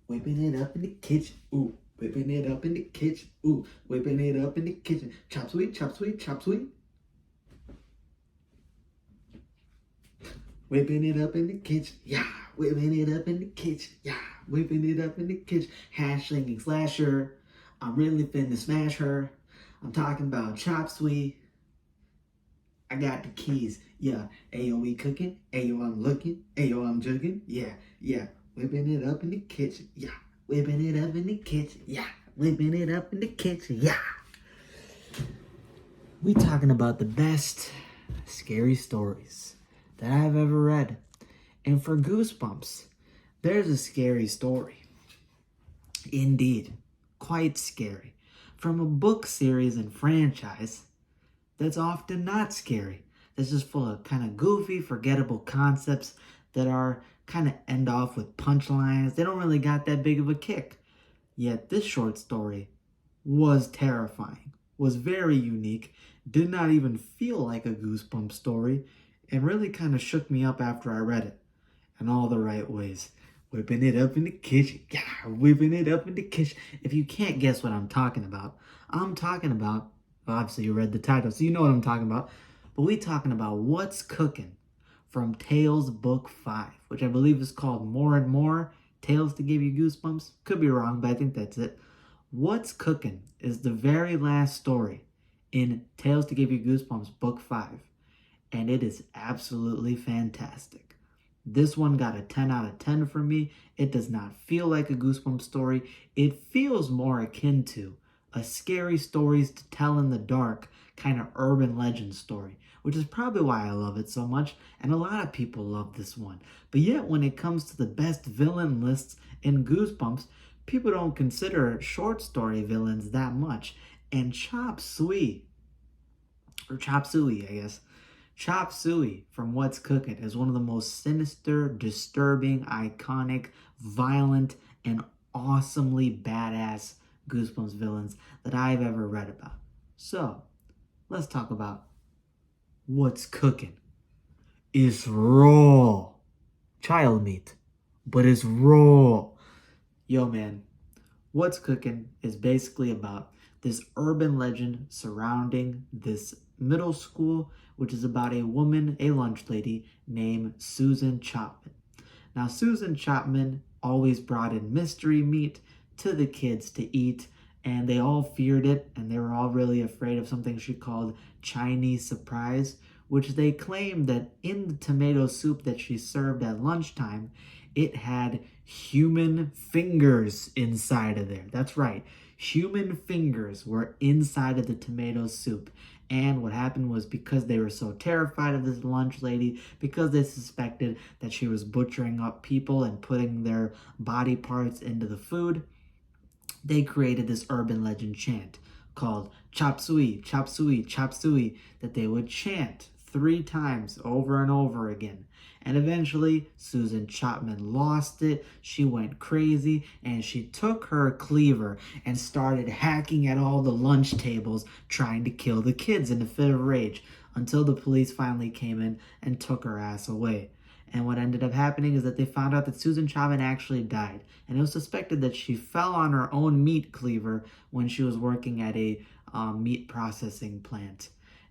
Whipping it up in the kitchen, ooh. Whipping it up in the kitchen, ooh. Whipping it up in the kitchen. Chop sweet, chop sweet, chop sweet. Whipping it up in the kitchen, yeah. Whipping it up in the kitchen, yeah. Whipping it up in the kitchen. Hash slinging slasher. I'm really finna smash her. I'm talking about chop suey. I got the keys, yeah. Ayo, we cooking. Ayo, I'm looking. Ayo, I'm jugging. Yeah, yeah. Whipping it up in the kitchen, yeah. Whipping it up in the kitchen, yeah. Whipping it up in the kitchen, yeah. We talking about the best scary stories that I've ever read. And for Goosebumps, there's a scary story. Indeed, quite scary. From a book series and franchise that's often not scary. That's just full of kind of goofy, forgettable concepts that are kind of end off with punchlines. They don't really got that big of a kick. Yet this short story was terrifying, was very unique, did not even feel like a Goosebump story, and really kind of shook me up after I read it in all the right ways. Whipping it up in the kitchen. Yeah, whipping it up in the kitchen. If you can't guess what I'm talking about, obviously you read the title, so you know what I'm talking about. But we talking about What's Cooking from Tales Book 5, which I believe is called More and More, Tales to Give You Goosebumps. Could be wrong, but I think that's it. What's Cooking is the very last story in Tales to Give You Goosebumps Book 5, and it is absolutely fantastic. This one got a 10 out of 10 for me. It does not feel like a Goosebumps story. It feels more akin to a scary stories to tell in the dark kind of urban legend story, which is probably why I love it so much, and a lot of people love this one. But yet when it comes to the best villain lists in Goosebumps, people don't consider short story villains that much. And Chop Suey, or Chop Suey, I guess, Chop Suey from What's Cooking is one of the most sinister, disturbing, iconic, violent, and awesomely badass Goosebumps villains that I've ever read about. So, let's talk about What's Cooking. It's raw. Child meat, but it's raw. Yo, man, What's Cooking is basically about this urban legend surrounding this middle school, which is about a woman, a lunch lady named Susan Chapman. Now, Susan Chapman always brought in mystery meat to the kids to eat, and they all feared it, and they were all really afraid of something she called Chinese surprise, which they claimed that in the tomato soup that she served at lunchtime, it had human fingers inside of there. That's right. Human fingers were inside of the tomato soup. And what happened was because they were so terrified of this lunch lady, because they suspected that she was butchering up people and putting their body parts into the food, they created this urban legend chant called Chop Suey, Chop Suey, Chop Suey, that they would chant 3 times over and over again. And eventually, Susan Chapman lost it. She went crazy and she took her cleaver and started hacking at all the lunch tables, trying to kill the kids in a fit of rage until the police finally came in and took her ass away. And what ended up happening is that they found out that Susan Chapman actually died. And it was suspected that she fell on her own meat cleaver when she was working at a meat processing plant.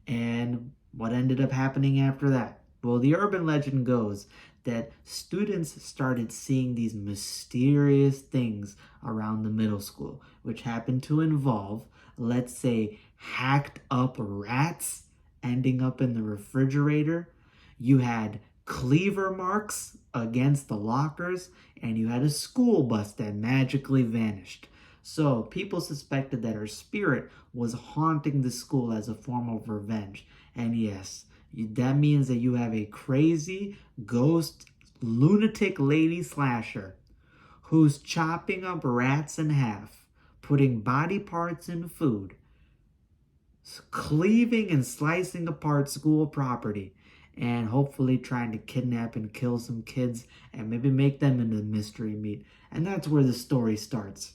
And what ended up happening after that? Well, the urban legend goes that students started seeing these mysterious things around the middle school, which happened to involve, let's say, hacked up rats ending up in the refrigerator. You had cleaver marks against the lockers, and you had a school bus that magically vanished. So people suspected that her spirit was haunting the school as a form of revenge. And yes, that means that you have a crazy ghost lunatic lady slasher who's chopping up rats in half, putting body parts in food, cleaving and slicing apart school property, and hopefully trying to kidnap and kill some kids and maybe make them into mystery meat. And that's where the story starts.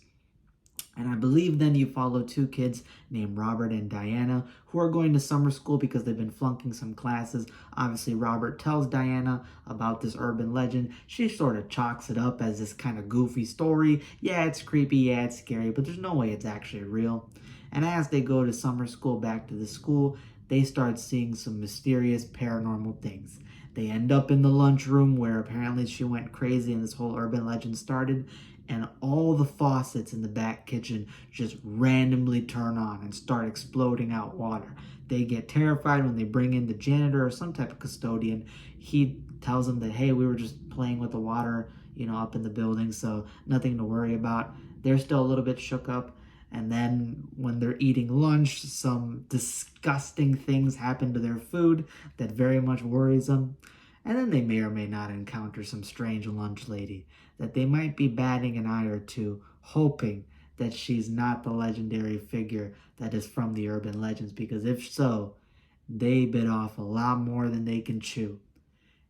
And I believe then you follow two kids named Robert and Diana who are going to summer school because they've been flunking some classes. Obviously, Robert tells Diana about this urban legend. She sort of chalks it up as this kind of goofy story. Yeah, it's creepy, yeah, it's scary, but there's no way it's actually real. And as they go to summer school, back to the school, they start seeing some mysterious paranormal things. They end up in the lunchroom where apparently she went crazy and this whole urban legend started, and all the faucets in the back kitchen just randomly turn on and start exploding out water. They get terrified when they bring in the janitor or some type of custodian. He tells them that, hey, we were just playing with the water, up in the building, so nothing to worry about. They're still a little bit shook up. And then when they're eating lunch, some disgusting things happen to their food that very much worries them. And then they may or may not encounter some strange lunch lady that they might be batting an eye or two, hoping that she's not the legendary figure that is from the urban legends, because if so, they bit off a lot more than they can chew.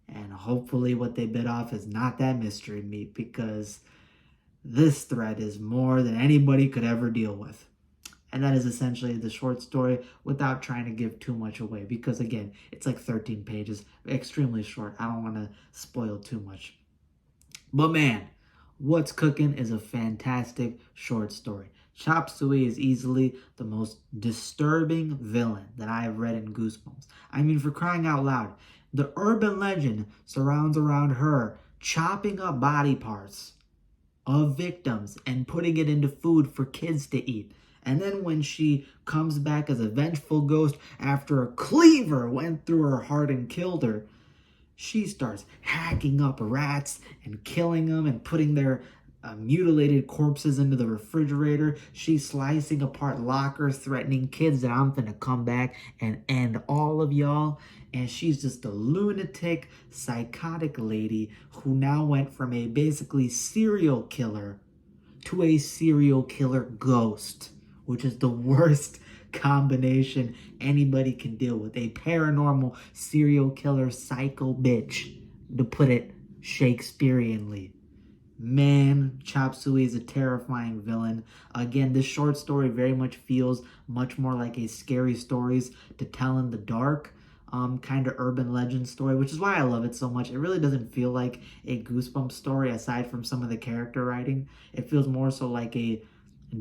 And hopefully what they bit off is not that mystery meat, because this threat is more than anybody could ever deal with. And that is essentially the short story without trying to give too much away, because again, it's like 13 pages, extremely short. I don't want to spoil too much. But man, What's Cooking is a fantastic short story. Chop Suey is easily the most disturbing villain that I have read in Goosebumps. I mean, for crying out loud, the urban legend surrounds around her chopping up body parts of victims and putting it into food for kids to eat. And then when she comes back as a vengeful ghost after a cleaver went through her heart and killed her, she starts hacking up rats and killing them and putting their mutilated corpses into the refrigerator. She's slicing apart lockers, threatening kids that I'm gonna come back and end all of y'all. And she's just a lunatic, psychotic lady who now went from a basically serial killer to a serial killer ghost, which is the worst combination anybody can deal with. A paranormal serial killer psycho bitch, to put it Shakespeareanly. Man, Chop Suey is a terrifying villain. Again, this short story very much feels much more like a scary stories to tell in the dark kind of urban legend story, which is why I love it so much. It really doesn't feel like a Goosebumps story aside from some of the character writing. It feels more so like a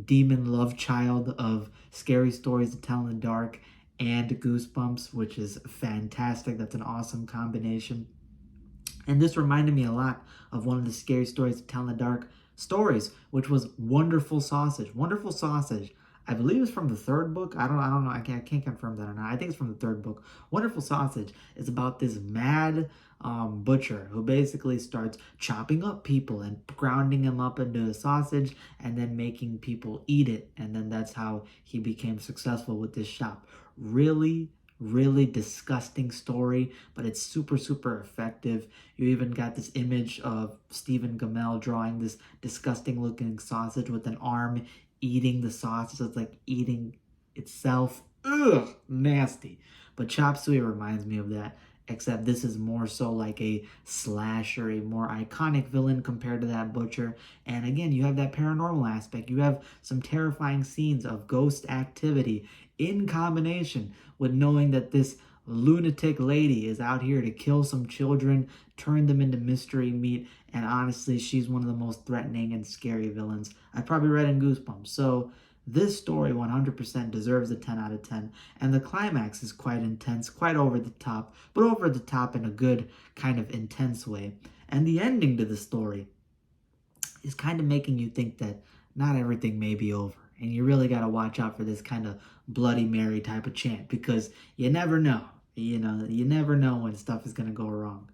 demon love child of scary stories to tell in the dark and Goosebumps, which is fantastic. That's an awesome combination. And this reminded me a lot of one of the scary stories to tell in the dark stories, which was Wonderful Sausage. Wonderful Sausage, I believe it's from the third book. I don't know. I can't confirm that or not. I think it's from the third book. Wonderful Sausage is about this mad butcher who basically starts chopping up people and grounding them up into a sausage and then making people eat it. And then that's how he became successful with this shop. Really disgusting story, but it's super effective. You even got this image of Stephen Gamel drawing this disgusting looking sausage with an arm eating the sausage. It's like eating itself. Ugh, nasty. But Chop Suey reminds me of that, except this is more so like a slasher, a more iconic villain compared to that butcher. And again, you have that paranormal aspect. You have some terrifying scenes of ghost activity in combination with knowing that this lunatic lady is out here to kill some children, turn them into mystery meat, and honestly, she's one of the most threatening and scary villains I've probably read in Goosebumps. So this story 100% deserves a 10 out of 10, and the climax is quite intense, quite over the top, but over the top in a good kind of intense way. And the ending to the story is kind of making you think that not everything may be over. And you really got to watch out for this kind of Bloody Mary type of chant, because you never know. You never know when stuff is going to go wrong.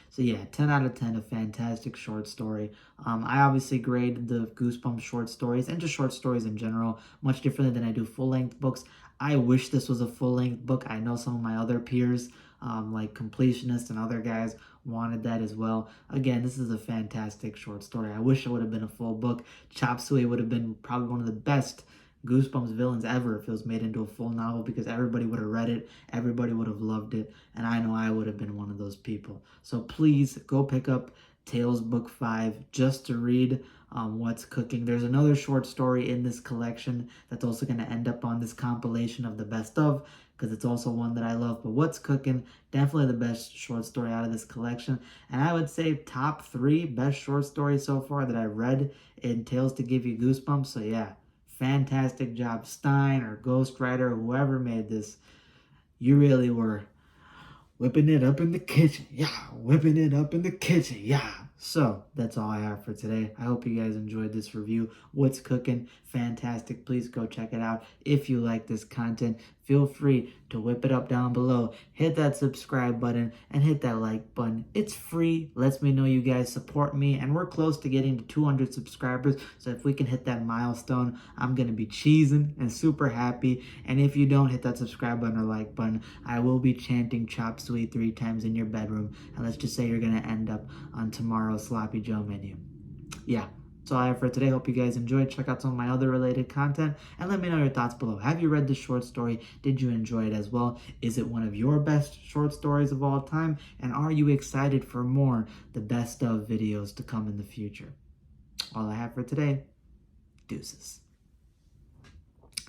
So yeah, 10 out of 10, a fantastic short story. I obviously grade the Goosebumps short stories and just short stories in general much differently than I do full-length books. I wish this was a full-length book. I know some of my other peers, like Completionists and other guys, wanted that as well. Again, this is a fantastic short story. I wish it would have been a full book. Chop Suey would have been probably one of the best Goosebumps villains ever if it was made into a full novel, because everybody would have read it, everybody would have loved it, and I know I would have been one of those people. So please go pick up Tales Book 5 just to read what's cooking. There's another short story in this collection that's also going to end up on this compilation of the best of, because it's also one that I love. But What's Cooking, definitely the best short story out of this collection. And I would say top 3 best short stories so far that I've read in Tales to Give You Goosebumps. So yeah, fantastic job, Stine or Ghostwriter, whoever made this. You really were whipping it up in the kitchen. Yeah, whipping it up in the kitchen. Yeah. So that's all I have for today. I hope you guys enjoyed this review. What's Cooking? Fantastic. Please go check it out. If you like this content, feel free to whip it up down below. Hit that subscribe button and hit that like button. It's free. Lets me know you guys support me. And we're close to getting to 200 subscribers. So if we can hit that milestone, I'm going to be cheesing and super happy. And if you don't hit that subscribe button or like button, I will be chanting Chop Suey 3 times in your bedroom. And let's just say you're going to end up on tomorrow's Sloppy Joe menu. Yeah. That's all I have for today. Hope you guys enjoyed. Check out some of my other related content and let me know your thoughts below. Have you read this short story? Did you enjoy it as well? Is it one of your best short stories of all time? And are you excited for more the best of videos to come in the future? All I have for today. Deuces.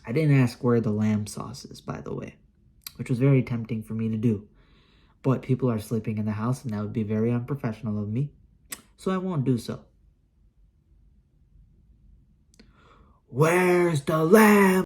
I didn't ask where the lamb sauce is, by the way, which was very tempting for me to do. But people are sleeping in the house and that would be very unprofessional of me. So I won't do so. Where's the lamb?